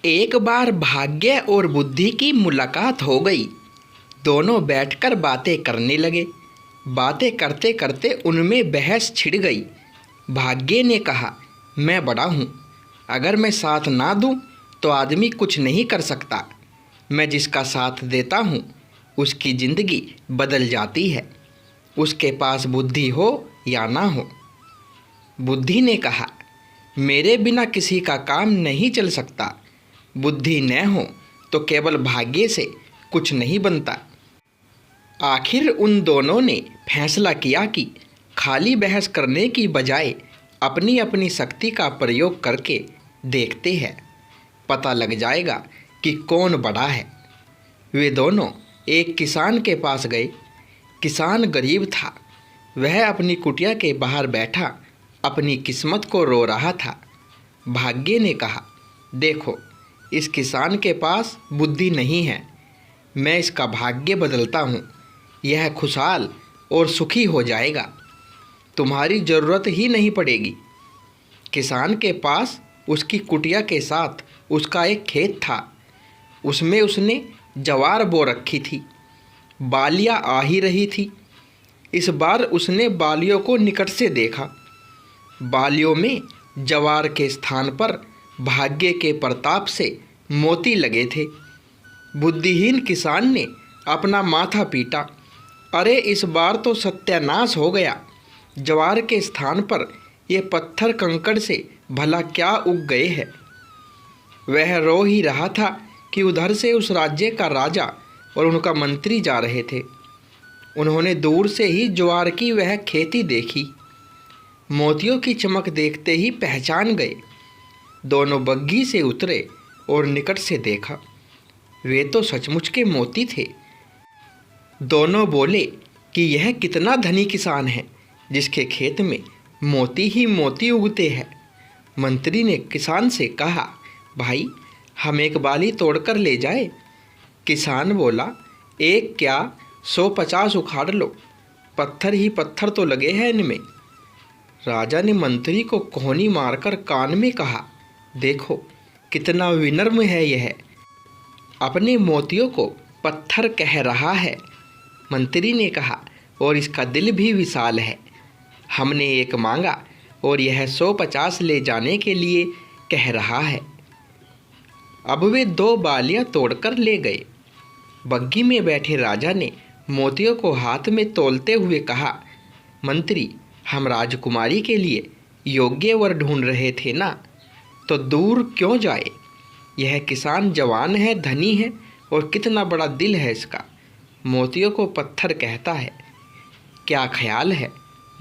एक बार भाग्य और बुद्धि की मुलाकात हो गई। दोनों बैठकर बातें करने लगे। बातें करते करते उनमें बहस छिड़ गई। भाग्य ने कहा, मैं बड़ा हूँ, अगर मैं साथ ना दूँ तो आदमी कुछ नहीं कर सकता। मैं जिसका साथ देता हूँ उसकी ज़िंदगी बदल जाती है, उसके पास बुद्धि हो या ना हो। बुद्धि ने कहा, मेरे बिना किसी का काम नहीं चल सकता। बुद्धि न हो तो केवल भाग्य से कुछ नहीं बनता। आखिर उन दोनों ने फैसला किया कि खाली बहस करने की बजाय अपनी अपनी शक्ति का प्रयोग करके देखते हैं, पता लग जाएगा कि कौन बड़ा है। वे दोनों एक किसान के पास गए। किसान गरीब था। वह अपनी कुटिया के बाहर बैठा अपनी किस्मत को रो रहा था। भाग्य ने कहा, देखो, इस किसान के पास बुद्धि नहीं है। मैं इसका भाग्य बदलता हूँ। यह खुशहाल और सुखी हो जाएगा। तुम्हारी ज़रूरत ही नहीं पड़ेगी। किसान के पास उसकी कुटिया के साथ उसका एक खेत था। उसमें उसने ज्वार बो रखी थी। बालियाँ आ ही रही थी। इस बार उसने बालियों को निकट से देखा। बालियों में ज्वार के स्थान पर भाग्य के प्रताप से मोती लगे थे। बुद्धिहीन किसान ने अपना माथा पीटा। अरे, इस बार तो सत्यानाश हो गया। ज्वार के स्थान पर ये पत्थर कंकड़ से भला क्या उग गए हैं। वह रो ही रहा था कि उधर से उस राज्य का राजा और उनका मंत्री जा रहे थे। उन्होंने दूर से ही ज्वार की वह खेती देखी। मोतियों की चमक देखते ही पहचान गए। दोनों बग्घी से उतरे और निकट से देखा। वे तो सचमुच के मोती थे। दोनों बोले कि यह कितना धनी किसान है जिसके खेत में मोती ही मोती उगते हैं। मंत्री ने किसान से कहा, भाई, हम एक बाली तोड़कर ले जाए। किसान बोला, एक क्या, 150 उखाड़ लो। पत्थर ही पत्थर तो लगे हैं इनमें। राजा ने मंत्री को कोहनी मारकर कान में कहा, देखो कितना विनम्र है यह, अपने मोतियों को पत्थर कह रहा है। मंत्री ने कहा, और इसका दिल भी विशाल है। हमने एक मांगा और यह 150 ले जाने के लिए कह रहा है। अब वे 2 बालियां तोड़कर ले गए। बग्घी में बैठे राजा ने मोतियों को हाथ में तोलते हुए कहा, मंत्री, हम राजकुमारी के लिए योग्य वर ढूंढ रहे थे ना, तो दूर क्यों जाए। यह किसान जवान है, धनी है, और कितना बड़ा दिल है इसका। मोतियों को पत्थर कहता है। क्या ख्याल है।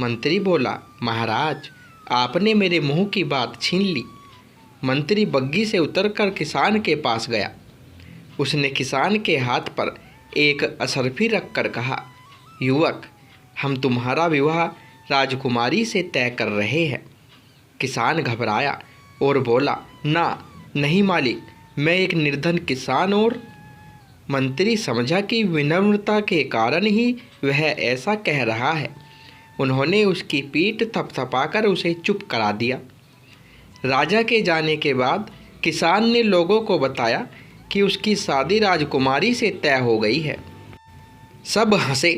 मंत्री बोला, महाराज, आपने मेरे मुंह की बात छीन ली। मंत्री बग्घी से उतरकर किसान के पास गया। उसने किसान के हाथ पर एक असरफी रखकर कहा, युवक, हम तुम्हारा विवाह राजकुमारी से तय कर रहे हैं। किसान घबराया और बोला, ना, नहीं मालिक, मैं एक निर्धन किसान। और मंत्री समझा कि विनम्रता के कारण ही वह ऐसा कह रहा है। उन्होंने उसकी पीठ थपथपाकर उसे चुप करा दिया। राजा के जाने के बाद किसान ने लोगों को बताया कि उसकी शादी राजकुमारी से तय हो गई है। सब हंसे।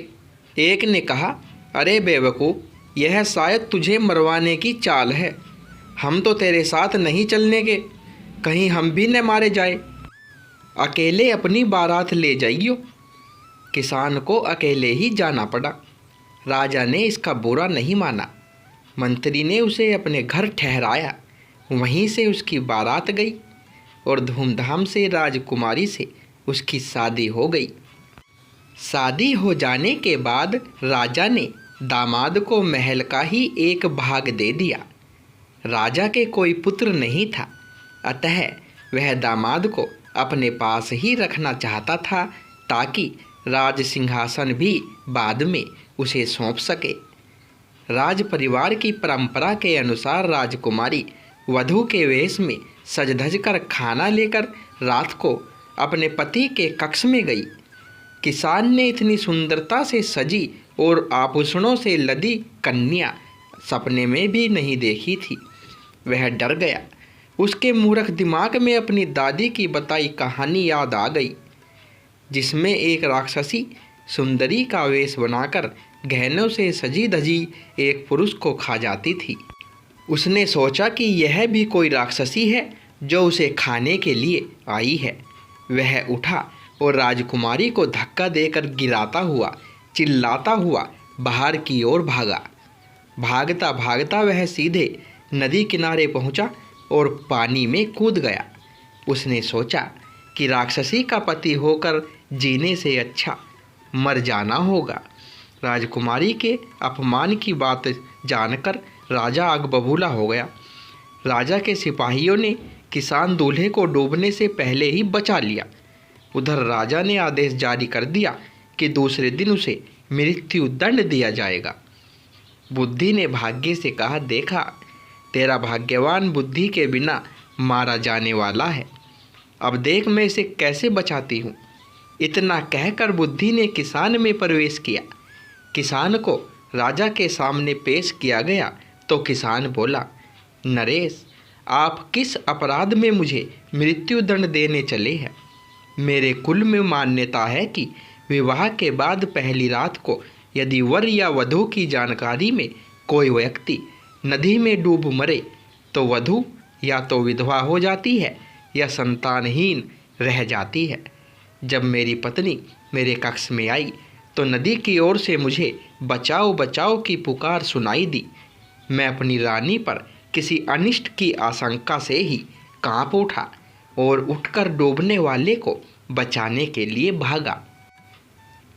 एक ने कहा, अरे बेवकूफ़, यह शायद तुझे मरवाने की चाल है। हम तो तेरे साथ नहीं चलने के, कहीं हम भी न मारे जाए। अकेले अपनी बारात ले जाइयो। किसान को अकेले ही जाना पड़ा। राजा ने इसका बुरा नहीं माना। मंत्री ने उसे अपने घर ठहराया। वहीं से उसकी बारात गई और धूमधाम से राजकुमारी से उसकी शादी हो गई। शादी हो जाने के बाद राजा ने दामाद को महल का ही एक भाग दे दिया। राजा के कोई पुत्र नहीं था, अतः वह दामाद को अपने पास ही रखना चाहता था ताकि राज सिंहासन भी बाद में उसे सौंप सके। राज परिवार की परंपरा के अनुसार राजकुमारी वधू के वेश में सज धज कर खाना लेकर रात को अपने पति के कक्ष में गई। किसान ने इतनी सुंदरता से सजी और आभूषणों से लदी कन्या सपने में भी नहीं देखी थी। वह डर गया। उसके मूर्ख दिमाग में अपनी दादी की बताई कहानी याद आ गई, जिसमें एक राक्षसी सुंदरी का वेश बनाकर गहनों से सजी धजी एक पुरुष को खा जाती थी। उसने सोचा कि यह भी कोई राक्षसी है जो उसे खाने के लिए आई है। वह उठा और राजकुमारी को धक्का देकर गिराता हुआ, चिल्लाता हुआ बाहर की ओर भागा। भागता भागता वह सीधे नदी किनारे पहुंचा और पानी में कूद गया। उसने सोचा कि राक्षसी का पति होकर जीने से अच्छा मर जाना होगा। राजकुमारी के अपमान की बात जानकर राजा आग बबूला हो गया। राजा के सिपाहियों ने किसान दूल्हे को डूबने से पहले ही बचा लिया। उधर राजा ने आदेश जारी कर दिया कि दूसरे दिन उसे मृत्यु दंड दिया जाएगा। बुद्धि ने भाग्य से कहा, देखा, तेरा भाग्यवान बुद्धि के बिना मारा जाने वाला है। अब देख मैं इसे कैसे बचाती हूँ। इतना कहकर बुद्धि ने किसान में प्रवेश किया। किसान को राजा के सामने पेश किया गया तो किसान बोला, नरेश, आप किस अपराध में मुझे मृत्यु दंड देने चले हैं? मेरे कुल में मान्यता है कि विवाह के बाद पहली रात को यदि वर या वधू की जानकारी में कोई व्यक्ति नदी में डूब मरे तो वधू या तो विधवा हो जाती है या संतानहीन रह जाती है। जब मेरी पत्नी मेरे कक्ष में आई तो नदी की ओर से मुझे बचाओ बचाओ की पुकार सुनाई दी। मैं अपनी रानी पर किसी अनिष्ट की आशंका से ही कांप उठा और उठकर डूबने वाले को बचाने के लिए भागा।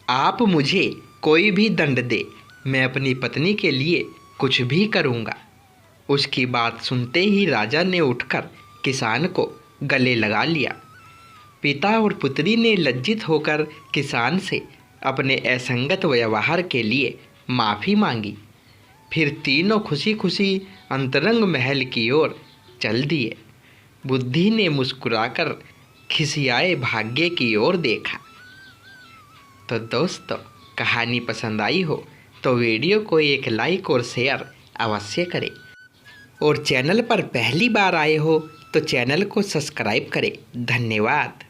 आप मुझे कोई भी दंड दे, मैं अपनी पत्नी के लिए कुछ भी करूँगा। उसकी बात सुनते ही राजा ने उठकर किसान को गले लगा लिया। पिता और पुत्री ने लज्जित होकर किसान से अपने असंगत व्यवहार के लिए माफ़ी मांगी। फिर तीनों खुशी खुशी अंतरंग महल की ओर चल दिए। बुद्धि ने मुस्कुराकर खिसियाए भाग्य की ओर देखा। तो दोस्तों, कहानी पसंद आई हो तो वीडियो को एक लाइक और शेयर अवश्य करें, और चैनल पर पहली बार आए हो तो चैनल को सब्सक्राइब करें। धन्यवाद।